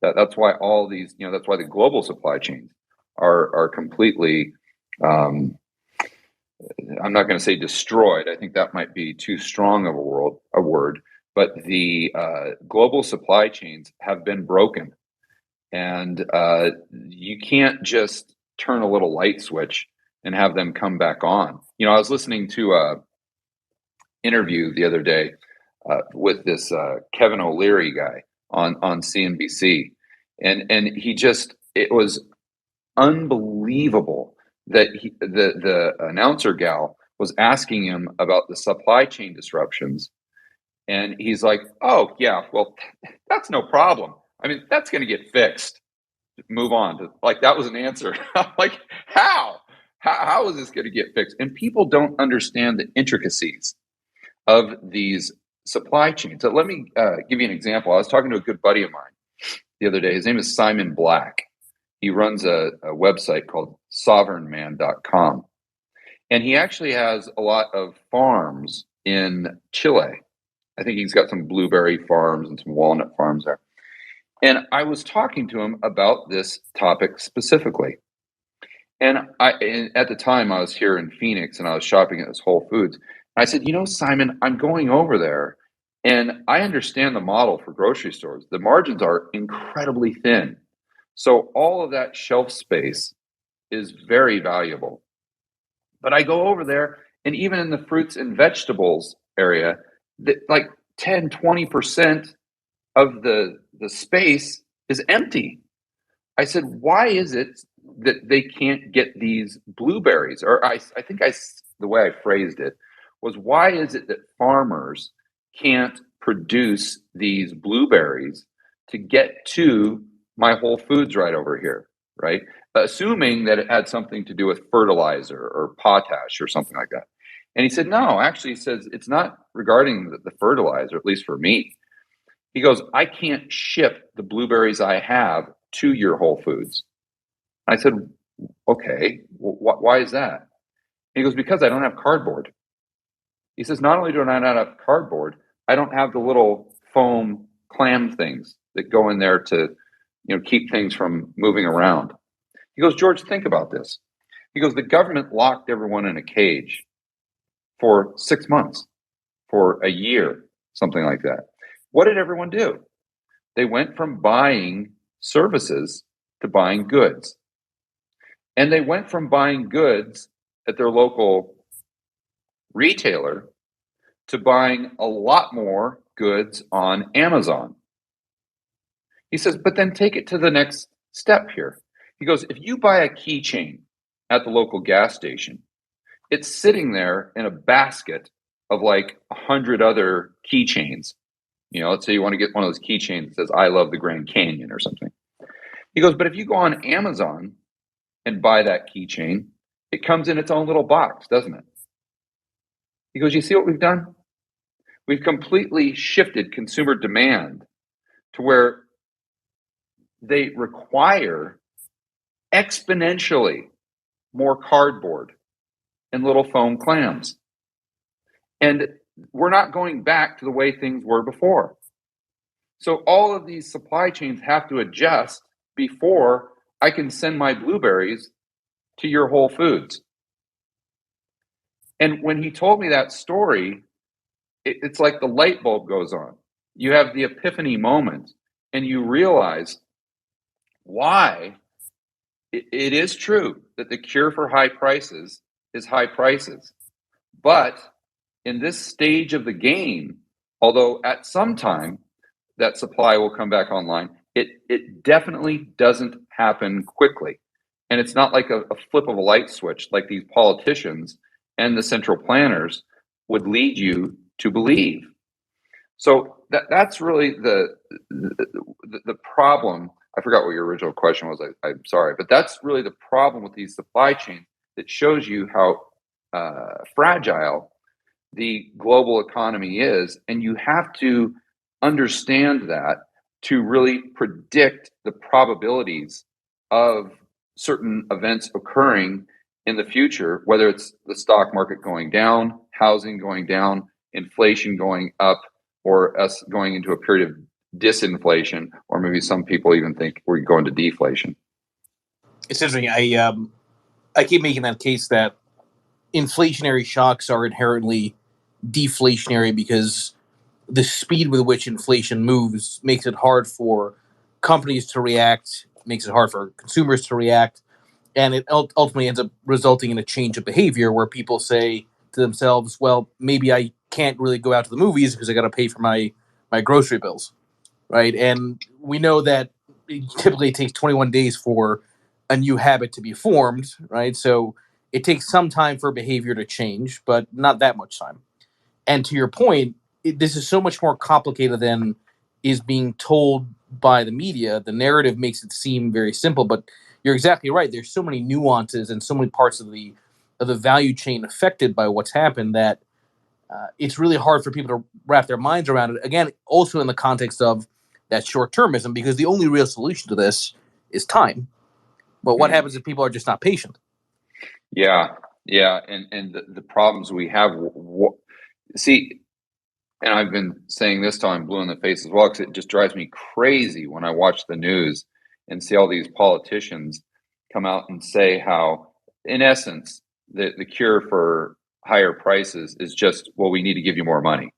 That's why all these, that's why the global supply chains are completely. I'm not going to say destroyed. I think that might be too strong of a word. But the global supply chains have been broken, and you can't just turn a little light switch and have them come back on. I was listening to a interview the other day with this Kevin O'Leary guy on CNBC, and it was unbelievable that the announcer gal was asking him about the supply chain disruptions, and he's like, "Oh yeah, well that's no problem. I mean, that's going to get fixed. Move on." Like that was an answer. I'm like, how is this going to get fixed? And people don't understand the intricacies of these supply chains. So let me give you an example. I was talking to a good buddy of mine the other day. His name is Simon Black. He runs a website called sovereignman.com. And he actually has a lot of farms in Chile. I think he's got some blueberry farms and some walnut farms there. And I was talking to him about this topic specifically. And at the time, I was here in Phoenix and I was shopping at this Whole Foods. I said, Simon, I'm going over there and I understand the model for grocery stores. The margins are incredibly thin. So all of that shelf space is very valuable. But I go over there, and even in the fruits and vegetables area, like 10, 20% of the space is empty. I said, why is it that they can't get these blueberries? Or I think the way I phrased it was, why is it that farmers can't produce these blueberries to get to my Whole Foods right over here, right? Assuming that it had something to do with fertilizer or potash or something like that. And he said, no, actually, he says, it's not regarding the fertilizer, at least for me. He goes, I can't ship the blueberries I have to your Whole Foods. I said, okay, why is that? He goes, because I don't have cardboard. He says, not only do I not have cardboard, I don't have the little foam clam things that go in there to keep things from moving around. He goes, George, think about this. He goes, the government locked everyone in a cage for 6 months, for a year, something like that. What did everyone do? They went from buying services to buying goods. And they went from buying goods at their local retailer to buying a lot more goods on Amazon. He says, but then take it to the next step here. He goes, if you buy a keychain at the local gas station, it's sitting there in a basket of like 100 other keychains. Let's say you want to get one of those keychains that says, I love the Grand Canyon or something. He goes, but if you go on Amazon and buy that keychain, it comes in its own little box, doesn't it? He goes, you see what we've done? We've completely shifted consumer demand to where they require exponentially more cardboard and little foam clams. And we're not going back to the way things were before. So all of these supply chains have to adjust before I can send my blueberries to your Whole Foods. And when he told me that story, it's like the light bulb goes on. You have the epiphany moment and you realize why it is true that the cure for high prices is high prices. But in this stage of the game, although at some time that supply will come back online, it definitely doesn't happen quickly. And it's not like a flip of a light switch like these politicians and the central planners would lead you to believe. So that's really the problem. I forgot what your original question was. I'm sorry, but that's really the problem with these supply chains that shows you how fragile the global economy is. And you have to understand that to really predict the probabilities of certain events occurring in the future, whether it's the stock market going down, housing going down, inflation going up, or us going into a period disinflation, or maybe some people even think we're going to deflation. It's interesting. I keep making that case that inflationary shocks are inherently deflationary because the speed with which inflation moves makes it hard for companies to react, makes it hard for consumers to react, and it ultimately ends up resulting in a change of behavior where people say to themselves, "Well, maybe I can't really go out to the movies because I got to pay for my grocery bills." Right? And we know that it typically takes 21 days for a new habit to be formed, right? So it takes some time for behavior to change, but not that much time. And to your point, this is so much more complicated than is being told by the media. The narrative makes it seem very simple, but you're exactly right. There's so many nuances and so many parts of the value chain affected by what's happened that it's really hard for people to wrap their minds around it. Again, also in the context of that short termism, because the only real solution to this is time. But what happens if people are just not patient? Yeah, yeah, and the problems we have. See, and I've been saying this till I'm blue in the face as well, because it just drives me crazy when I watch the news and see all these politicians come out and say how, in essence, the cure for higher prices is just, well, we need to give you more money.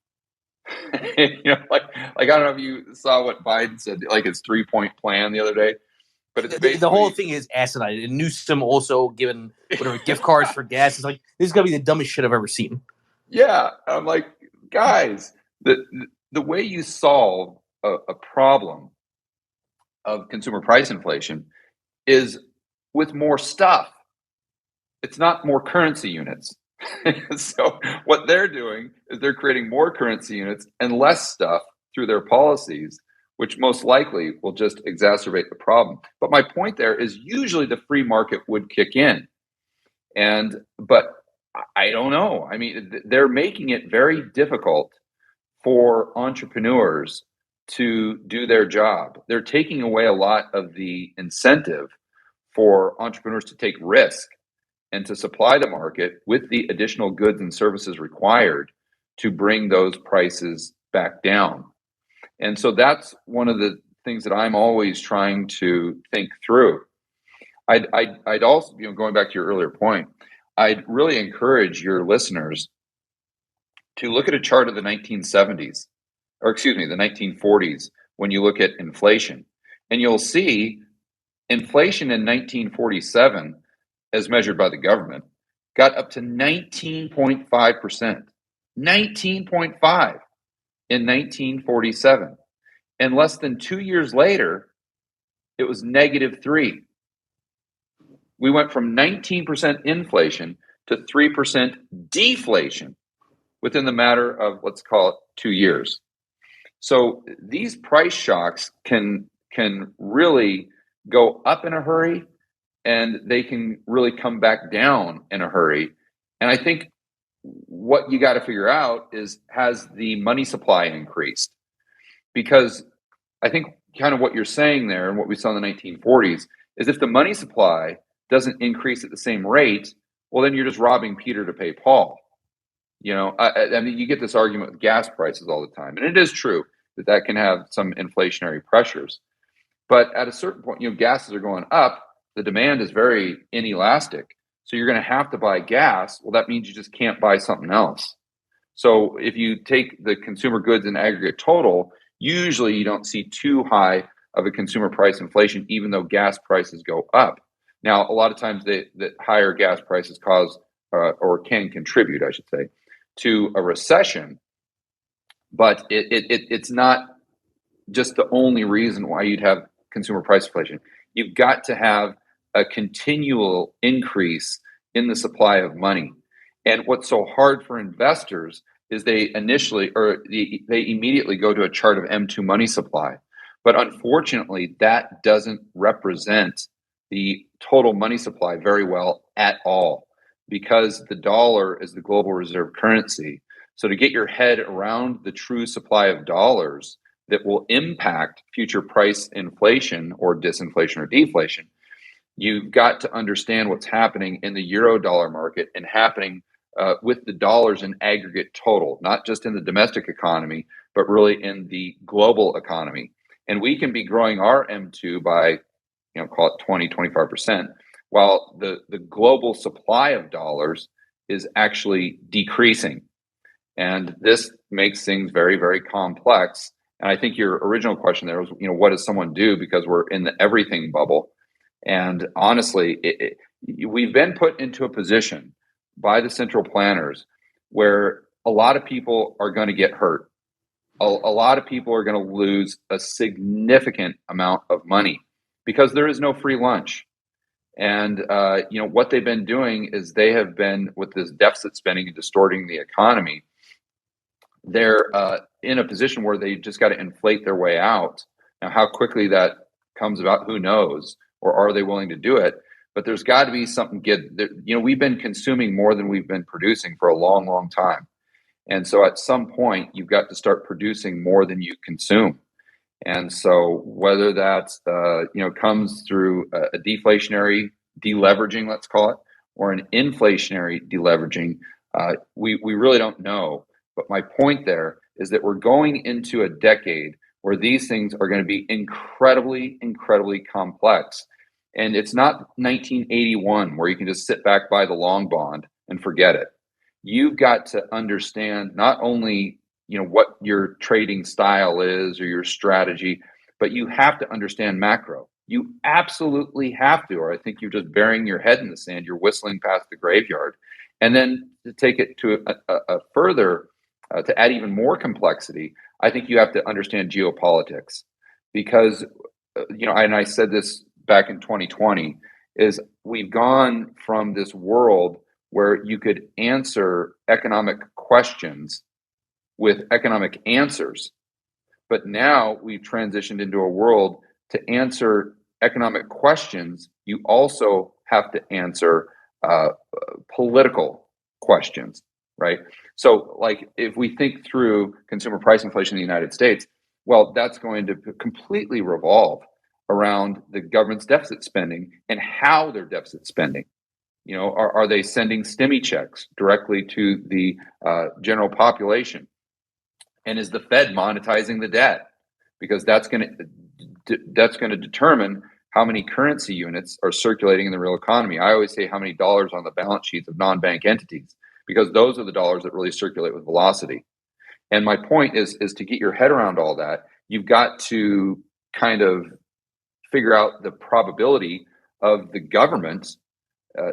Like I don't know if you saw what Biden said, like his 3-point plan the other day, but it's The whole basically, thing is asinine. And Newsom also given whatever gift cards for gas. It's like this is gonna be the dumbest shit I've ever seen. yeah. I'm like, guys, the way you solve a problem of consumer price inflation is with more stuff. It's not more currency units. So what they're doing is they're creating more currency units and less stuff through their policies, which most likely will just exacerbate the problem. But my point there is usually the free market would kick in. But I don't know. I mean, they're making it very difficult for entrepreneurs to do their job. They're taking away a lot of the incentive for entrepreneurs to take risk and to supply the market with the additional goods and services required to bring those prices back down. And so that's one of the things that I'm always trying to think through. I'd also, going back to your earlier point, I'd really encourage your listeners to look at a chart of the 1970s, or excuse me, the 1940s, when you look at inflation. And you'll see inflation in 1947, as measured by the government, got up to 19.5%. 19.5 in 1947. And less than 2 years later, it was -3. We went from 19% inflation to 3% deflation within the matter of, let's call it, 2 years. So these price shocks can really go up in a hurry, and they can really come back down in a hurry. And I think what you got to figure out is, has the money supply increased? Because I think kind of what you're saying there and what we saw in the 1940s is, if the money supply doesn't increase at the same rate, well, then you're just robbing Peter to pay Paul. I mean, you get this argument with gas prices all the time, and it is true that can have some inflationary pressures. But at a certain point, gases are going up. The demand is very inelastic. So you're going to have to buy gas. Well, that means you just can't buy something else. So if you take the consumer goods in aggregate total, usually you don't see too high of a consumer price inflation, even though gas prices go up. Now, a lot of times the higher gas prices cause or can contribute, I should say, to a recession. But it's not just the only reason why you'd have consumer price inflation. You've got to have a continual increase in the supply of money. And what's so hard for investors is they immediately go to a chart of M2 money supply. But unfortunately, that doesn't represent the total money supply very well at all, because the dollar is the global reserve currency. So to get your head around the true supply of dollars that will impact future price inflation or disinflation or deflation, you've got to understand what's happening in the euro dollar market and happening with the dollars in aggregate total, not just in the domestic economy, but really in the global economy. And we can be growing our M2 by, call it 20, 25%, while the global supply of dollars is actually decreasing. And this makes things very, very complex. And I think your original question there was, what does someone do, because we're in the everything bubble? And honestly, we've been put into a position by the central planners where a lot of people are going to get hurt. A lot of people are going to lose a significant amount of money because there is no free lunch. And what they've been doing is they have been, with this deficit spending and distorting the economy, they're in a position where they just got to inflate their way out. Now, how quickly that comes about, who knows? Or are they willing to do it? But there's got to be something good. We've been consuming more than we've been producing for a long, long time. And so at some point, you've got to start producing more than you consume. And so whether that's, comes through a deflationary deleveraging, let's call it, or an inflationary deleveraging, we really don't know. But my point there is that we're going into a decade where these things are going to be incredibly, incredibly complex. And it's not 1981 where you can just sit back by the long bond and forget it. You've got to understand not only what your trading style is or your strategy, but you have to understand macro. You absolutely have to, or I think you're just burying your head in the sand. You're whistling past the graveyard. And then to take it to a further, to add even more complexity, I think you have to understand geopolitics, because, and I said this back in 2020, is we've gone from this world where you could answer economic questions with economic answers. But now we've transitioned into a world to answer economic questions. You also have to answer political questions, right? So, like, if we think through consumer price inflation in the United States, well, that's going to completely revolve around the government's deficit spending and how they're deficit spending. Are they sending stimmy checks directly to the general population? And is the Fed monetizing the debt? Because that's going to determine how many currency units are circulating in the real economy. I always say how many dollars on the balance sheets of non-bank entities, because those are the dollars that really circulate with velocity. And my point is to get your head around all that, you've got to kind of figure out the probability of the government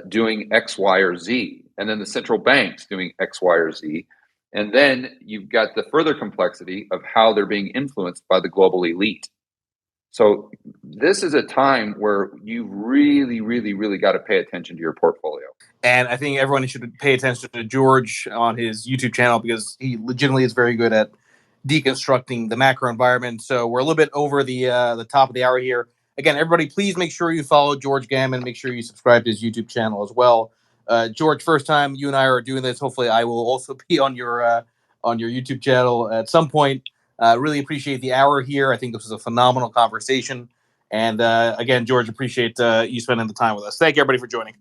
doing X, Y, or Z, and then the central banks doing X, Y, or Z. And then you've got the further complexity of how they're being influenced by the global elite. So this is a time where you really, really, really got to pay attention to your portfolio. And I think everyone should pay attention to George on his YouTube channel, because he legitimately is very good at deconstructing the macro environment. So we're a little bit over the top of the hour here. Again, everybody, please make sure you follow George Gammon. Make sure you subscribe to his YouTube channel as well. George, first time you and I are doing this. Hopefully, I will also be on your YouTube channel at some point. Really appreciate the hour here. I think this was a phenomenal conversation. And again, George, appreciate you spending the time with us. Thank you, everybody, for joining.